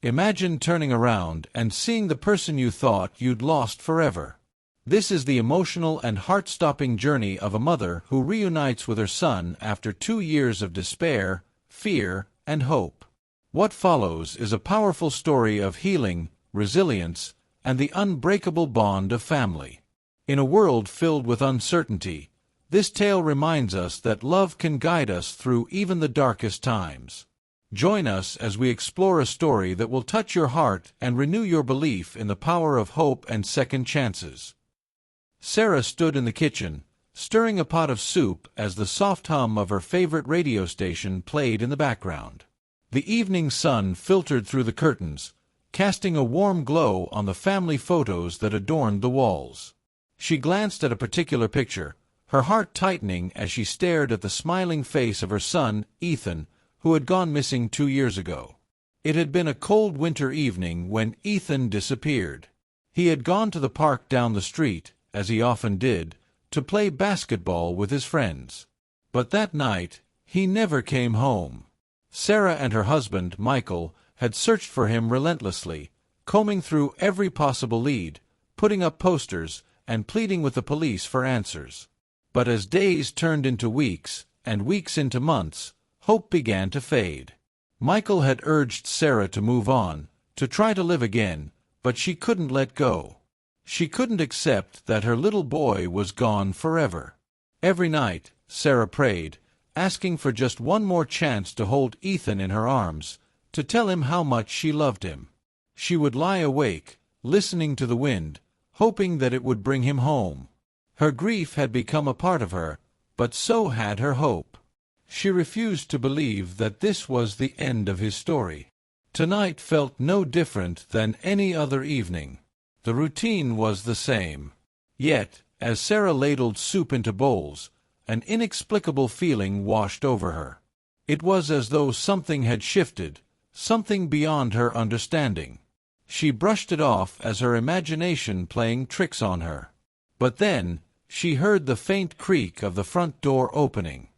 Imagine turning around and seeing the person you thought you'd lost forever. This is the emotional and heart-stopping journey of a mother who reunites with her son after 2 years of despair, fear, and hope. What follows is a powerful story of healing, resilience, and the unbreakable bond of family. In a world filled with uncertainty, this tale reminds us that love can guide us through even the darkest times. Join us as we explore a story that will touch your heart and renew your belief in the power of hope and second chances. Sarah stood in the kitchen, stirring a pot of soup as the soft hum of her favorite radio station played in the background. The evening sun filtered through the curtains, casting a warm glow on the family photos that adorned the walls. She glanced at a particular picture, her heart tightening as she stared at the smiling face of her son, Ethan, who had gone missing 2 years ago. It had been a cold winter evening when Ethan disappeared. He had gone to the park down the street, as he often did, to play basketball with his friends. But that night, he never came home. Sarah and her husband, Michael, had searched for him relentlessly, combing through every possible lead, putting up posters, and pleading with the police for answers. But as days turned into weeks, and weeks into months, hope began to fade. Michael had urged Sarah to move on, to try to live again, but she couldn't let go. She couldn't accept that her little boy was gone forever. Every night, Sarah prayed, asking for just one more chance to hold Ethan in her arms, to tell him how much she loved him. She would lie awake, listening to the wind, hoping that it would bring him home. Her grief had become a part of her, but so had her hope. She refused to believe that this was the end of his story. Tonight felt no different than any other evening. The routine was the same. Yet, as Sarah ladled soup into bowls, an inexplicable feeling washed over her. It was as though something had shifted, something beyond her understanding. She brushed it off as her imagination playing tricks on her. But then, she heard the faint creak of the front door opening.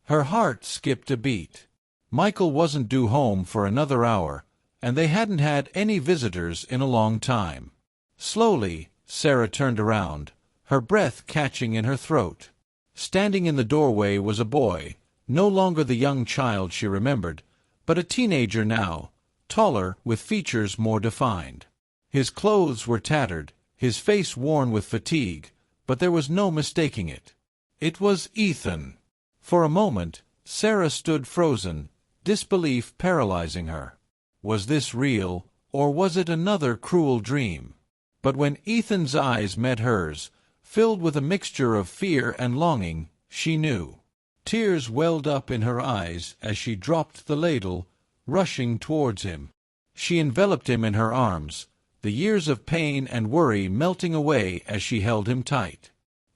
Her heart skipped a beat. Michael wasn't due home for another hour, and they hadn't had any visitors in a long time. Slowly, Sarah turned around, her breath catching in her throat. Standing in the doorway was a boy, no longer the young child she remembered, but a teenager now, taller, with features more defined. His clothes were tattered, his face worn with fatigue, but there was no mistaking it. It was Ethan. For a moment, Sarah stood frozen, disbelief paralyzing her. Was this real, or was it another cruel dream? But when Ethan's eyes met hers, filled with a mixture of fear and longing, she knew. Tears welled up in her eyes as she dropped the ladle, rushing towards him. She enveloped him in her arms, the years of pain and worry melting away as she held him tight.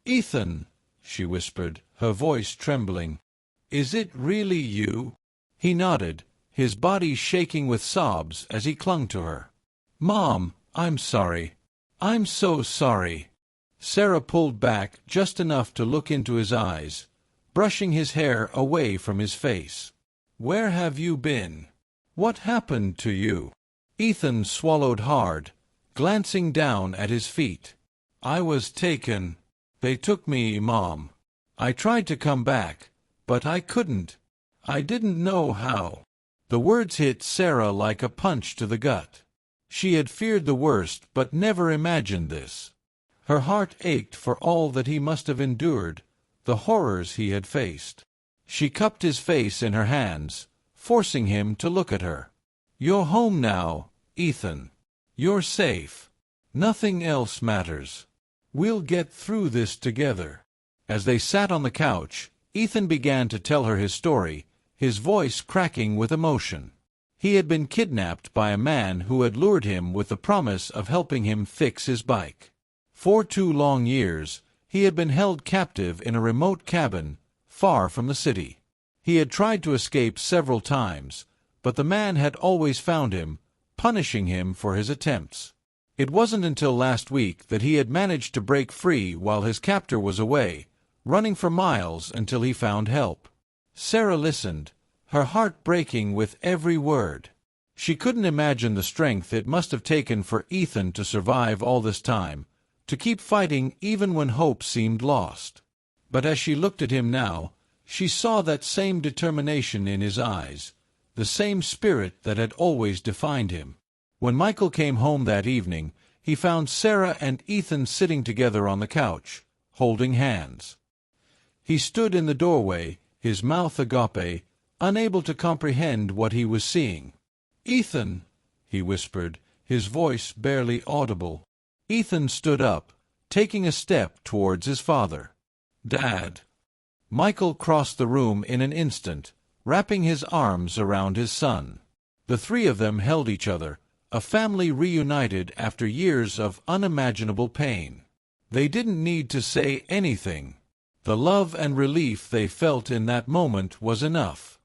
"Ethan," she whispered, her voice trembling, "is it really you?" He nodded, his body shaking with sobs as he clung to her. "Mom, I'm sorry. I'm so sorry." Sarah pulled back just enough to look into his eyes, brushing his hair away from his face. "Where have you been? What happened to you?" Ethan swallowed hard, glancing down at his feet. "I was taken. They took me, Mom. I tried to come back, but I couldn't. I didn't know how." The words hit Sarah like a punch to the gut. She had feared the worst but never imagined this. Her heart ached for all that he must have endured, the horrors he had faced. She cupped his face in her hands, forcing him to look at her. "You're home now, Ethan. You're safe. Nothing else matters. We'll get through this together." As they sat on the couch, Ethan began to tell her his story, his voice cracking with emotion. He had been kidnapped by a man who had lured him with the promise of helping him fix his bike. For 2 long years, he had been held captive in a remote cabin, far from the city. He had tried to escape several times, but the man had always found him, punishing him for his attempts. It wasn't until last week that he had managed to break free while his captor was away, running for miles until he found help. Sarah listened, her heart breaking with every word. She couldn't imagine the strength it must have taken for Ethan to survive all this time, to keep fighting even when hope seemed lost. But as she looked at him now, she saw that same determination in his eyes, the same spirit that had always defined him. When Michael came home that evening, he found Sarah and Ethan sitting together on the couch, holding hands. He stood in the doorway, his mouth agape, unable to comprehend what he was seeing. "Ethan," he whispered, his voice barely audible. Ethan stood up, taking a step towards his father. "Dad." Michael crossed the room in an instant, wrapping his arms around his son. The three of them held each other, a family reunited after years of unimaginable pain. They didn't need to say anything. The love and relief they felt in that moment was enough.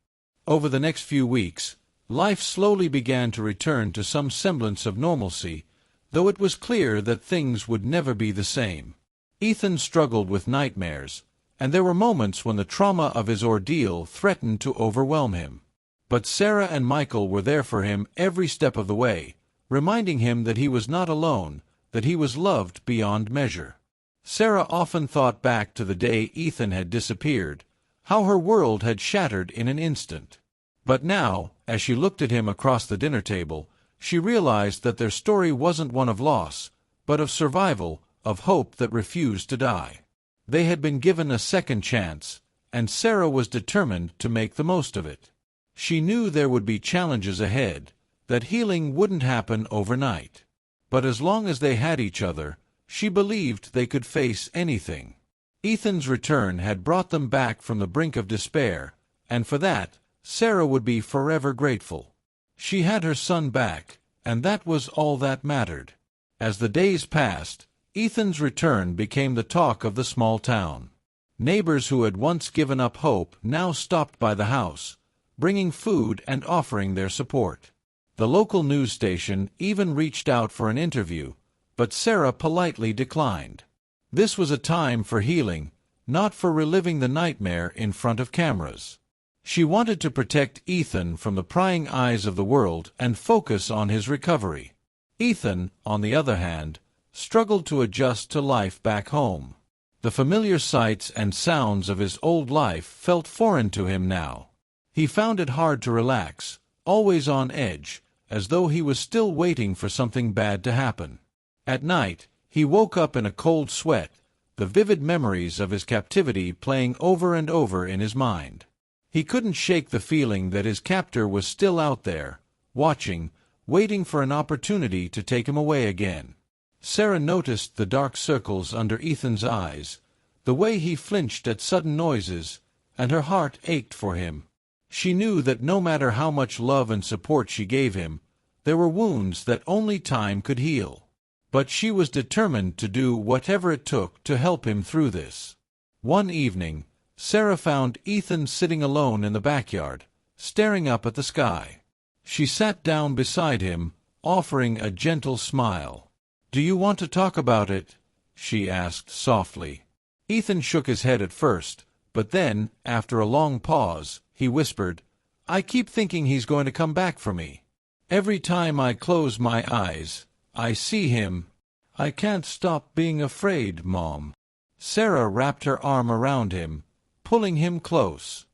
Over the next few weeks, life slowly began to return to some semblance of normalcy, though it was clear that things would never be the same. Ethan struggled with nightmares, and there were moments when the trauma of his ordeal threatened to overwhelm him. But Sarah and Michael were there for him every step of the way, reminding him that he was not alone, that he was loved beyond measure. Sarah often thought back to the day Ethan had disappeared, how her world had shattered in an instant. But now, as she looked at him across the dinner table, she realized that their story wasn't one of loss, but of survival, of hope that refused to die. They had been given a second chance, and Sarah was determined to make the most of it. She knew there would be challenges ahead, that healing wouldn't happen overnight. But as long as they had each other, she believed they could face anything. Ethan's return had brought them back from the brink of despair, and for that, Sarah would be forever grateful. She had her son back, and that was all that mattered. As the days passed, Ethan's return became the talk of the small town. Neighbors who had once given up hope now stopped by the house, bringing food and offering their support. The local news station even reached out for an interview, but Sarah politely declined. This was a time for healing, not for reliving the nightmare in front of cameras. She wanted to protect Ethan from the prying eyes of the world and focus on his recovery. Ethan, on the other hand, struggled to adjust to life back home. The familiar sights and sounds of his old life felt foreign to him now. He found it hard to relax, always on edge, as though he was still waiting for something bad to happen. At night, he woke up in a cold sweat, the vivid memories of his captivity playing over and over in his mind. He couldn't shake the feeling that his captor was still out there, watching, waiting for an opportunity to take him away again. Sarah noticed the dark circles under Ethan's eyes, the way he flinched at sudden noises, and her heart ached for him. She knew that no matter how much love and support she gave him, there were wounds that only time could heal. But she was determined to do whatever it took to help him through this. One evening, Sarah found Ethan sitting alone in the backyard, staring up at the sky. She sat down beside him, offering a gentle smile. "Do you want to talk about it?" she asked softly. Ethan shook his head at first, but then, after a long pause, he whispered, "I keep thinking he's going to come back for me. Every time I close my eyes, I see him. I can't stop being afraid, Mom." Sarah wrapped her arm around him, pulling him close.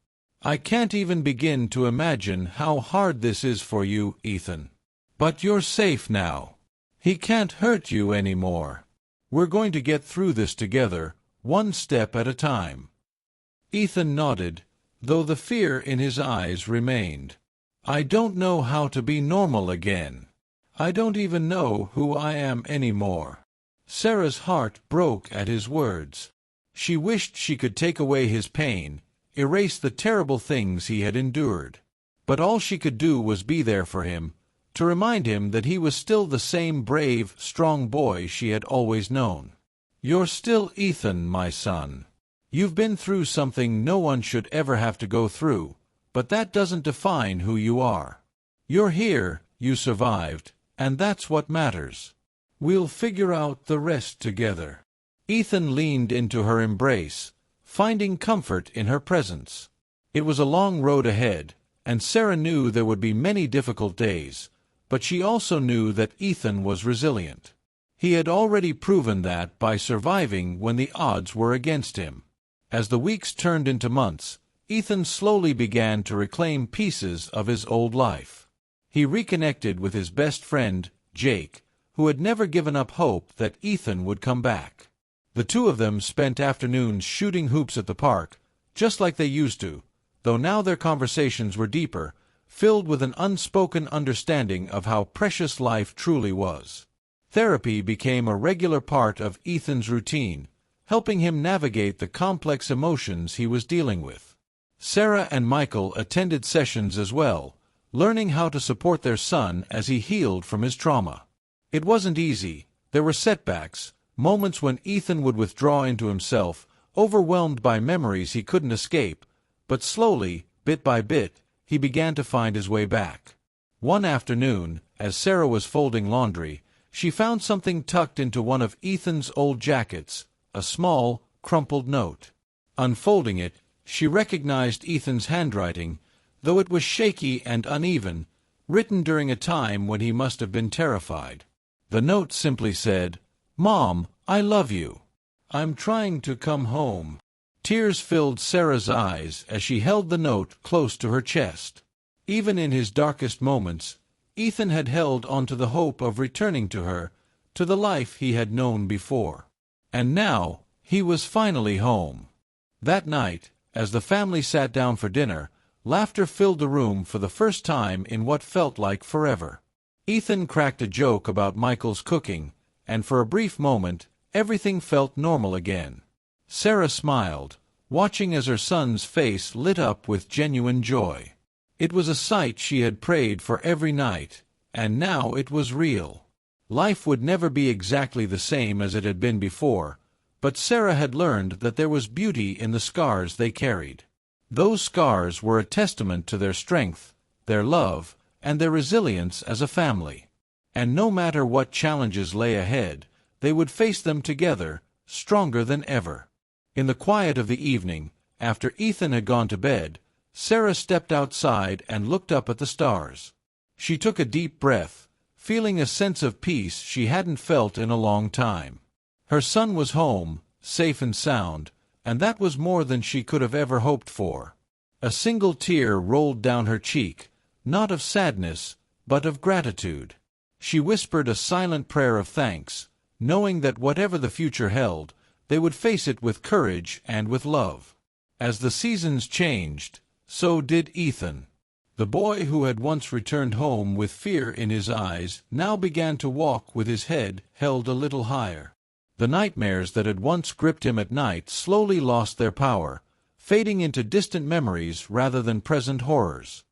"I can't even begin to imagine how hard this is for you, Ethan. But you're safe now. He can't hurt you anymore. We're going to get through this together, one step at a time." Ethan nodded, though the fear in his eyes remained. "I don't know how to be normal again. I don't even know who I am anymore." Sarah's heart broke at his words. She wished she could take away his pain, erase the terrible things he had endured. But all she could do was be there for him, to remind him that he was still the same brave, strong boy she had always known. "You're still Ethan, my son. You've been through something no one should ever have to go through, but that doesn't define who you are. You're here, you survived, and that's what matters. We'll figure out the rest together." Ethan leaned into her embrace, finding comfort in her presence. It was a long road ahead, and Sarah knew there would be many difficult days, But she also knew that Ethan was resilient. He had already proven that by surviving when the odds were against him. As the weeks turned into months, Ethan slowly began to reclaim pieces of his old life. He reconnected with his best friend, Jake, who had never given up hope that Ethan would come back. The two of them spent afternoons shooting hoops at the park, just like they used to, though now their conversations were deeper, filled with an unspoken understanding of how precious life truly was. Therapy became a regular part of Ethan's routine, helping him navigate the complex emotions he was dealing with. Sarah and Michael attended sessions as well, learning how to support their son as he healed from his trauma. It wasn't easy. There were setbacks, moments when Ethan would withdraw into himself, overwhelmed by memories he couldn't escape, but slowly, bit by bit, he began to find his way back. One afternoon, as Sarah was folding laundry, she found something tucked into one of Ethan's old jackets, a small, crumpled note. Unfolding it, she recognized Ethan's handwriting, though it was shaky and uneven, written during a time when he must have been terrified. The note simply said, "Mom, I love you. I'm trying to come home." Tears filled Sarah's eyes as she held the note close to her chest. Even in his darkest moments, Ethan had held onto the hope of returning to her, to the life he had known before. And now, he was finally home. That night, as the family sat down for dinner, laughter filled the room for the first time in what felt like forever. Ethan cracked a joke about Michael's cooking, and for a brief moment, everything felt normal again. Sarah smiled, watching as her son's face lit up with genuine joy. It was a sight she had prayed for every night, and now it was real. Life would never be exactly the same as it had been before, but Sarah had learned that there was beauty in the scars they carried. Those scars were a testament to their strength, their love, and their resilience as a family. And no matter what challenges lay ahead, they would face them together, stronger than ever. In the quiet of the evening, after Ethan had gone to bed, Sarah stepped outside and looked up at the stars. She took a deep breath, feeling a sense of peace she hadn't felt in a long time. Her son was home, safe and sound, and that was more than she could have ever hoped for. A single tear rolled down her cheek, not of sadness, but of gratitude. She whispered a silent prayer of thanks, knowing that whatever the future held, they would face it with courage and with love. As the seasons changed, so did Ethan. The boy who had once returned home with fear in his eyes now began to walk with his head held a little higher. The nightmares that had once gripped him at night slowly lost their power, fading into distant memories rather than present horrors.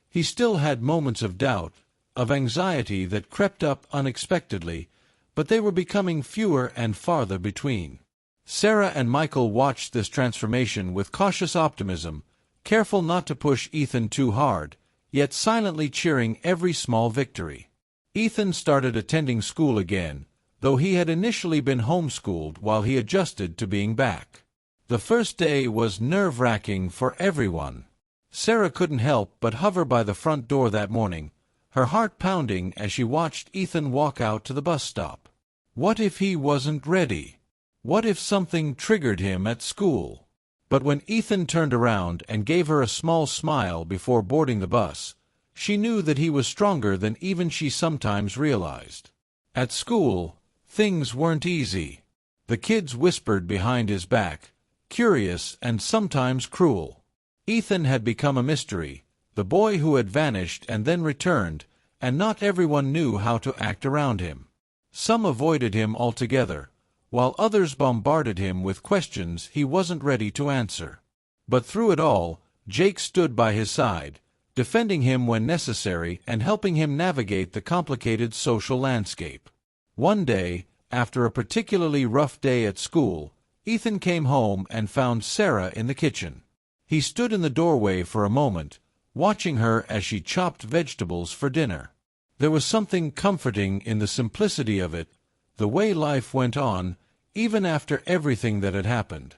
He still had moments of doubt, of anxiety that crept up unexpectedly, but they were becoming fewer and farther between. Sarah and Michael watched this transformation with cautious optimism, careful not to push Ethan too hard, yet silently cheering every small victory. Ethan started attending school again, though he had initially been homeschooled while he adjusted to being back. The first day was nerve-wracking for everyone. Sarah couldn't help but hover by the front door that morning, her heart pounding as she watched Ethan walk out to the bus stop. What if he wasn't ready? What if something triggered him at school? But when Ethan turned around and gave her a small smile before boarding the bus, she knew that he was stronger than even she sometimes realized. At school, things weren't easy. The kids whispered behind his back, curious and sometimes cruel. Ethan had become a mystery, the boy who had vanished and then returned, and not everyone knew how to act around him. Some avoided him altogether, while others bombarded him with questions he wasn't ready to answer. But through it all, Jake stood by his side, defending him when necessary and helping him navigate the complicated social landscape. One day, after a particularly rough day at school, Ethan came home and found Sarah in the kitchen. He stood in the doorway for a moment, watching her as she chopped vegetables for dinner. There was something comforting in the simplicity of it, the way life went on, even after everything that had happened.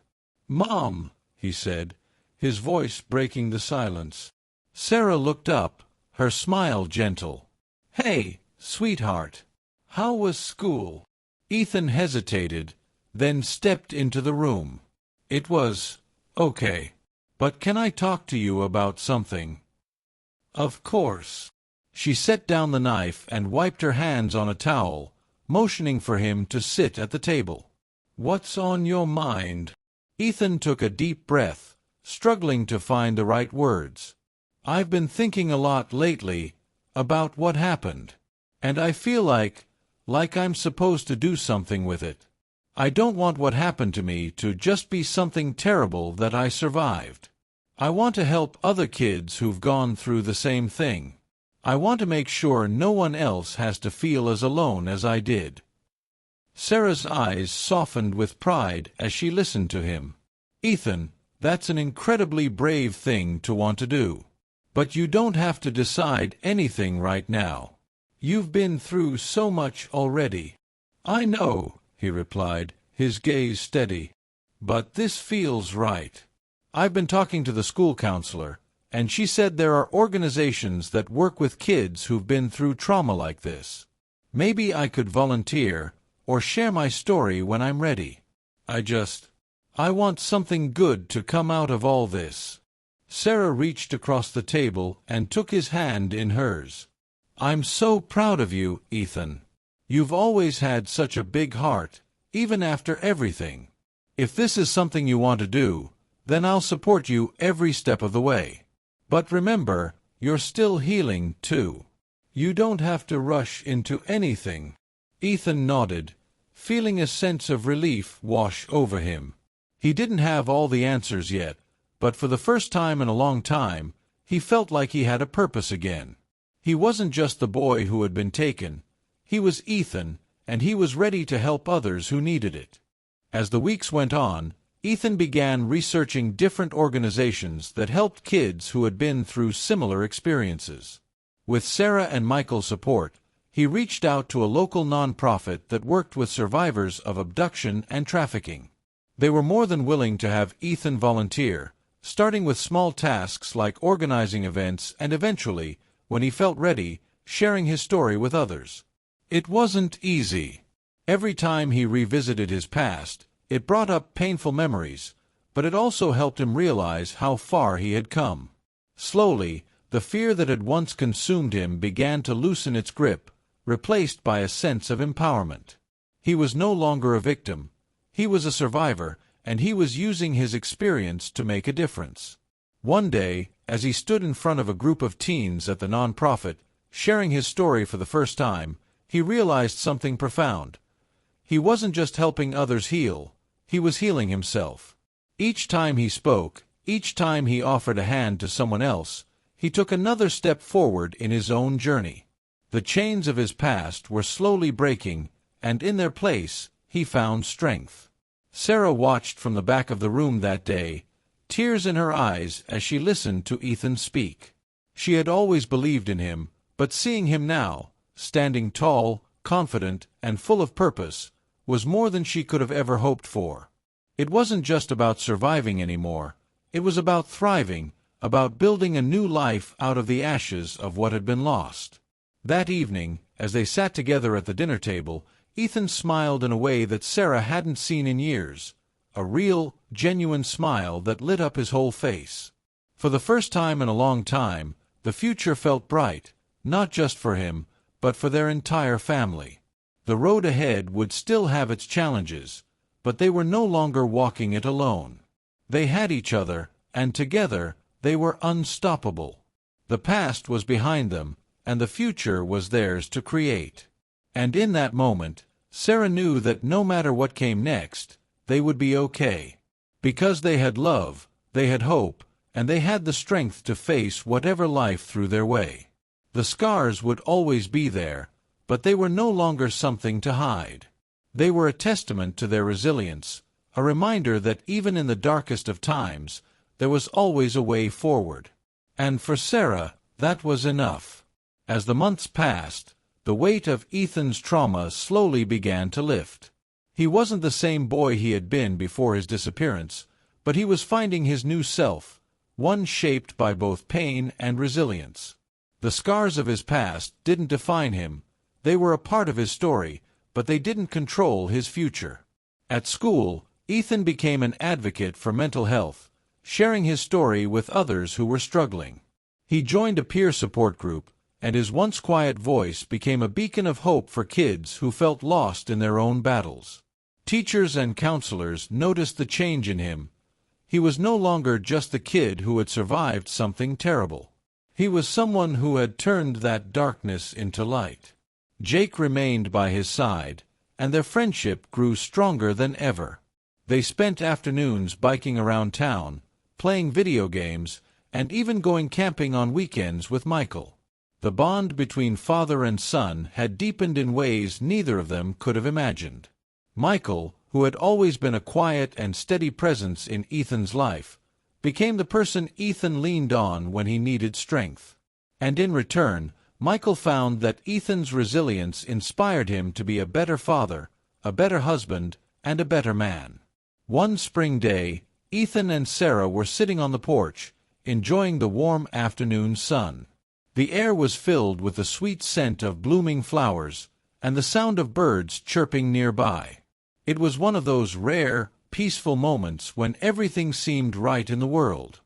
"Mom," he said, his voice breaking the silence. Sarah looked up, her smile gentle. "Hey, sweetheart. How was school?" Ethan hesitated, then stepped into the room. "It was okay. But can I talk to you about something?" "Of course." She set down the knife and wiped her hands on a towel, motioning for him to sit at the table. "What's on your mind?" Ethan took a deep breath, struggling to find the right words. "I've been thinking a lot lately about what happened. And I feel like I'm supposed to do something with it. I don't want what happened to me to just be something terrible that I survived. I want to help other kids who've gone through the same thing. I want to make sure no one else has to feel as alone as I did." Sarah's eyes softened with pride as she listened to him. "Ethan, that's an incredibly brave thing to want to do. But you don't have to decide anything right now. You've been through so much already." "I know," he replied, his gaze steady. "But this feels right. I've been talking to the school counselor, and she said there are organizations that work with kids who've been through trauma like this. Maybe I could volunteer or share my story when I'm ready. I want something good to come out of all this." Sarah reached across the table and took his hand in hers. "I'm so proud of you, Ethan. You've always had such a big heart, even after everything. If this is something you want to do, then I'll support you every step of the way. But remember, you're still healing, too. You don't have to rush into anything." Ethan nodded, feeling a sense of relief wash over him. He didn't have all the answers yet, but for the first time in a long time, he felt like he had a purpose again. He wasn't just the boy who had been taken. He was Ethan, and he was ready to help others who needed it. As the weeks went on, Ethan began researching different organizations that helped kids who had been through similar experiences. With Sarah and Michael's support, he reached out to a local nonprofit that worked with survivors of abduction and trafficking. They were more than willing to have Ethan volunteer, starting with small tasks like organizing events and eventually, when he felt ready, sharing his story with others. It wasn't easy. Every time he revisited his past, it brought up painful memories, but it also helped him realize how far he had come. Slowly, the fear that had once consumed him began to loosen its grip, replaced by a sense of empowerment. He was no longer a victim. He was a survivor, and he was using his experience to make a difference. One day, as he stood in front of a group of teens at the nonprofit, sharing his story for the first time, he realized something profound. He wasn't just helping others heal, he was healing himself. Each time he spoke, each time he offered a hand to someone else, he took another step forward in his own journey. The chains of his past were slowly breaking, and in their place, he found strength. Sarah watched from the back of the room that day, tears in her eyes as she listened to Ethan speak. She had always believed in him, but seeing him now, standing tall, confident, and full of purpose, was more than she could have ever hoped for. It wasn't just about surviving anymore. It was about thriving, about building a new life out of the ashes of what had been lost. That evening, as they sat together at the dinner table, Ethan smiled in a way that Sarah hadn't seen in years, a real, genuine smile that lit up his whole face. For the first time in a long time, the future felt bright, not just for him, but for their entire family. The road ahead would still have its challenges, but they were no longer walking it alone. They had each other, and together they were unstoppable. The past was behind them, and the future was theirs to create. And in that moment, Sarah knew that no matter what came next, they would be okay. Because they had love, they had hope, and they had the strength to face whatever life threw their way. The scars would always be there, but they were no longer something to hide. They were a testament to their resilience, a reminder that even in the darkest of times, there was always a way forward. And for Sarah, that was enough. As the months passed, the weight of Ethan's trauma slowly began to lift. He wasn't the same boy he had been before his disappearance, but he was finding his new self, one shaped by both pain and resilience. The scars of his past didn't define him. They were a part of his story, but they didn't control his future. At school, Ethan became an advocate for mental health, sharing his story with others who were struggling. He joined a peer support group, and his once quiet voice became a beacon of hope for kids who felt lost in their own battles. Teachers and counselors noticed the change in him. He was no longer just the kid who had survived something terrible. He was someone who had turned that darkness into light. Jake remained by his side, and their friendship grew stronger than ever. They spent afternoons biking around town, playing video games, and even going camping on weekends with Michael. The bond between father and son had deepened in ways neither of them could have imagined. Michael, who had always been a quiet and steady presence in Ethan's life, became the person Ethan leaned on when he needed strength. And in return, Michael found that Ethan's resilience inspired him to be a better father, a better husband, and a better man. One spring day, Ethan and Sarah were sitting on the porch, enjoying the warm afternoon sun. The air was filled with the sweet scent of blooming flowers, and the sound of birds chirping nearby. It was one of those rare, peaceful moments when everything seemed right in the world.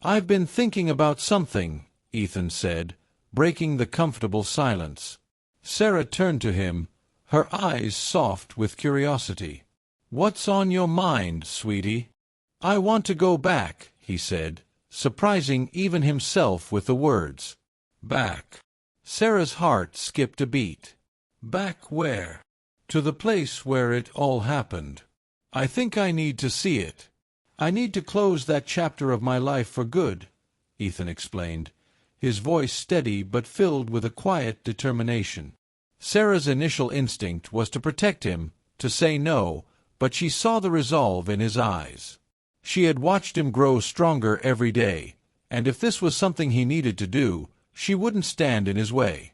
"I've been thinking about something," Ethan said, breaking the comfortable silence. Sarah turned to him, her eyes soft with curiosity. "What's on your mind, sweetie?" "I want to go back," he said, surprising even himself with the words. "Back?" Sarah's heart skipped a beat. "Back where?" "To the place where it all happened. I think I need to see it. I need to close that chapter of my life for good," Ethan explained, his voice steady but filled with a quiet determination. Sarah's initial instinct was to protect him, to say no, but she saw the resolve in his eyes. She had watched him grow stronger every day, and if this was something he needed to do, she wouldn't stand in his way.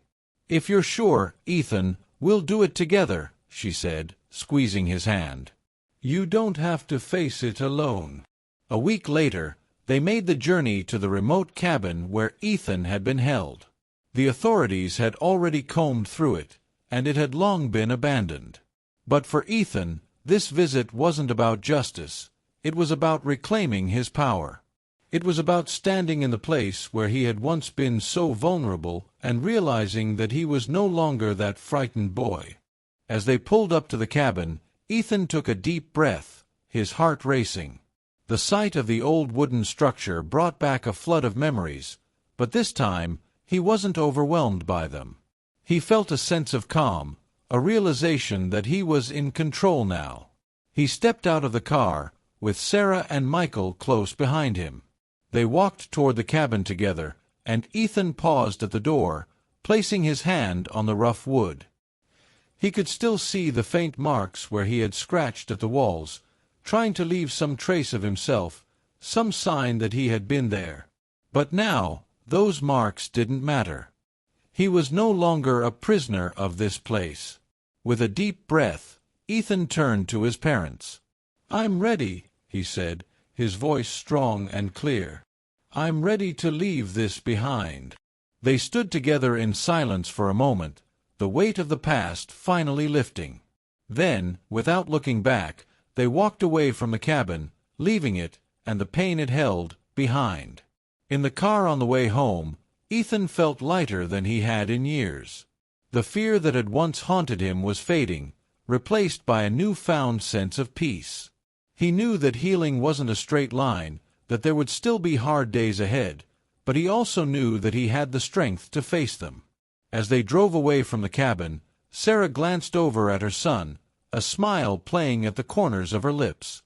"If you're sure, Ethan, we'll do it together," she said, squeezing his hand. "You don't have to face it alone." A week later, they made the journey to the remote cabin where Ethan had been held. The authorities had already combed through it, and it had long been abandoned. But for Ethan, this visit wasn't about justice. It was about reclaiming his power. It was about standing in the place where he had once been so vulnerable and realizing that he was no longer that frightened boy. As they pulled up to the cabin, Ethan took a deep breath, his heart racing. The sight of the old wooden structure brought back a flood of memories, but this time he wasn't overwhelmed by them. He felt a sense of calm, a realization that he was in control now. He stepped out of the car, with Sarah and Michael close behind him. They walked toward the cabin together, and Ethan paused at the door, placing his hand on the rough wood. He could still see the faint marks where he had scratched at the walls, trying to leave some trace of himself, some sign that he had been there. But now, those marks didn't matter. He was no longer a prisoner of this place. With a deep breath, Ethan turned to his parents. "I'm ready," he said, his voice strong and clear. "I'm ready to leave this behind." They stood together in silence for a moment, the weight of the past finally lifting. Then, without looking back, they walked away from the cabin, leaving it, and the pain it held, behind. In the car on the way home, Ethan felt lighter than he had in years. The fear that had once haunted him was fading, replaced by a newfound sense of peace. He knew that healing wasn't a straight line, that there would still be hard days ahead, but he also knew that he had the strength to face them. As they drove away from the cabin, Sarah glanced over at her son, a smile playing at the corners of her lips.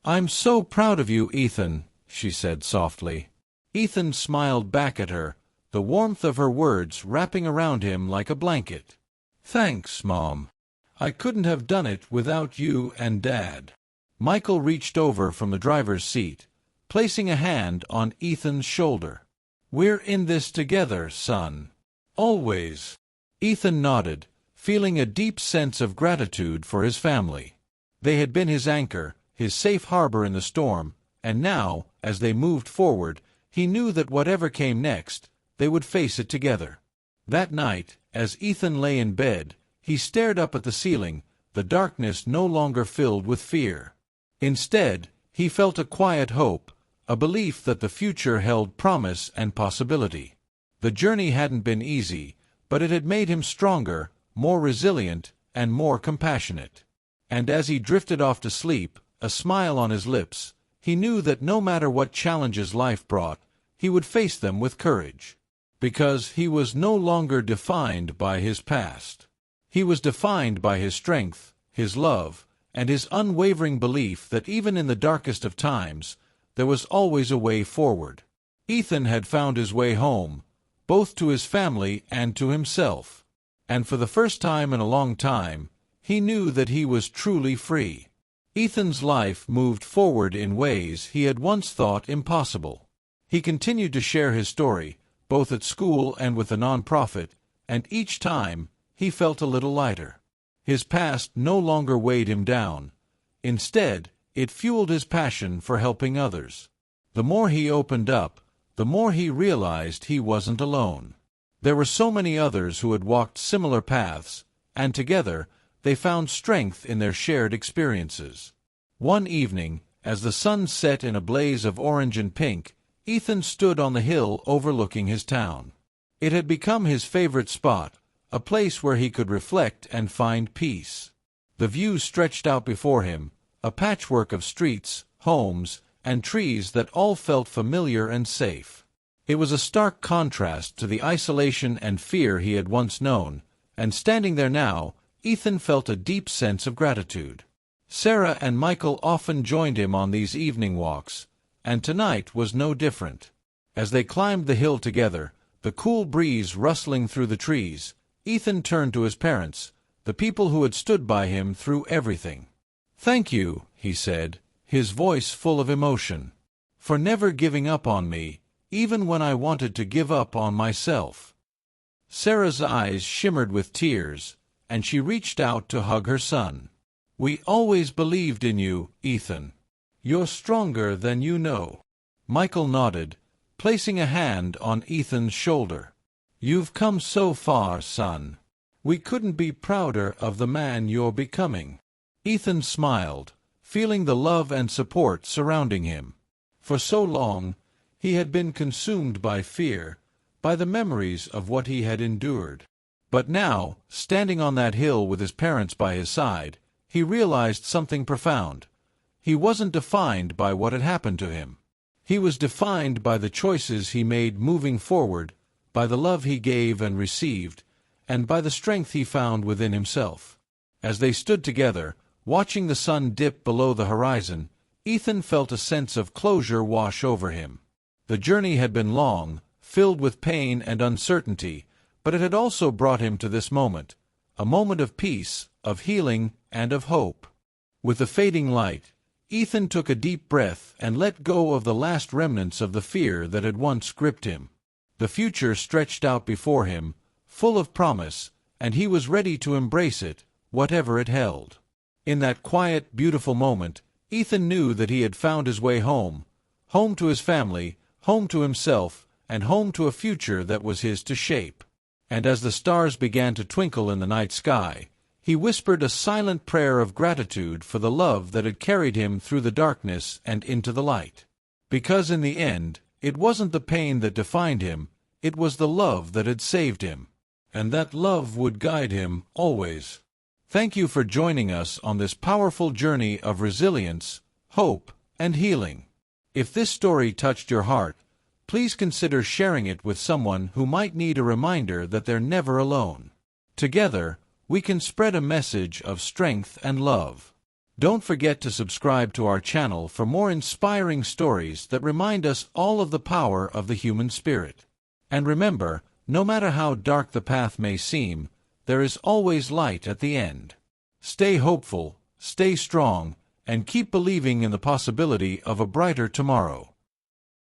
"I'm so proud of you, Ethan," she said softly. Ethan smiled back at her, the warmth of her words wrapping around him like a blanket. "Thanks, Mom. I couldn't have done it without you and Dad." Michael reached over from the driver's seat, placing a hand on Ethan's shoulder. "We're in this together, son. Always." Ethan nodded, feeling a deep sense of gratitude for his family. They had been his anchor, his safe harbor in the storm, and now, as they moved forward, he knew that whatever came next, they would face it together. That night, as Ethan lay in bed, he stared up at the ceiling, the darkness no longer filled with fear. Instead, he felt a quiet hope, a belief that the future held promise and possibility. The journey hadn't been easy, but it had made him stronger, more resilient, and more compassionate. And as he drifted off to sleep, a smile on his lips, he knew that no matter what challenges life brought, he would face them with courage. Because he was no longer defined by his past. He was defined by his strength, his love, and his unwavering belief that even in the darkest of times, there was always a way forward. Ethan had found his way home, both to his family and to himself. And for the first time in a long time, he knew that he was truly free. Ethan's life moved forward in ways he had once thought impossible. He continued to share his story, both at school and with the nonprofit, and each time, he felt a little lighter. His past no longer weighed him down. Instead, it fueled his passion for helping others. The more he opened up, the more he realized he wasn't alone. There were so many others who had walked similar paths, and together, they found strength in their shared experiences. One evening, as the sun set in a blaze of orange and pink, Ethan stood on the hill overlooking his town. It had become his favorite spot, a place where he could reflect and find peace. The view stretched out before him, a patchwork of streets, homes, and trees that all felt familiar and safe. It was a stark contrast to the isolation and fear he had once known, and standing there now, Ethan felt a deep sense of gratitude. Sarah and Michael often joined him on these evening walks, and tonight was no different. As they climbed the hill together, the cool breeze rustling through the trees, Ethan turned to his parents, the people who had stood by him through everything. "Thank you," he said, his voice full of emotion, "for never giving up on me, even when I wanted to give up on myself." Sarah's eyes shimmered with tears, and she reached out to hug her son. "We always believed in you, Ethan. You're stronger than you know." Michael nodded, placing a hand on Ethan's shoulder. "You've come so far, son. We couldn't be prouder of the man you're becoming." Ethan smiled, feeling the love and support surrounding him. For so long, he had been consumed by fear, by the memories of what he had endured. But now, standing on that hill with his parents by his side, he realized something profound. He wasn't defined by what had happened to him. He was defined by the choices he made moving forward, by the love he gave and received, and by the strength he found within himself. As they stood together, watching the sun dip below the horizon, Ethan felt a sense of closure wash over him. The journey had been long, filled with pain and uncertainty, but it had also brought him to this moment, a moment of peace, of healing, and of hope. With the fading light, Ethan took a deep breath and let go of the last remnants of the fear that had once gripped him. The future stretched out before him, full of promise, and he was ready to embrace it, whatever it held. In that quiet, beautiful moment, Ethan knew that he had found his way home, home to his family, home to himself, and home to a future that was his to shape. And as the stars began to twinkle in the night sky, he whispered a silent prayer of gratitude for the love that had carried him through the darkness and into the light. Because in the end, it wasn't the pain that defined him, it was the love that had saved him. And that love would guide him, always. Thank you for joining us on this powerful journey of resilience, hope, and healing. If this story touched your heart, please consider sharing it with someone who might need a reminder that they're never alone. Together, we can spread a message of strength and love. Don't forget to subscribe to our channel for more inspiring stories that remind us all of the power of the human spirit. And remember, no matter how dark the path may seem, there is always light at the end. Stay hopeful, stay strong, and keep believing in the possibility of a brighter tomorrow.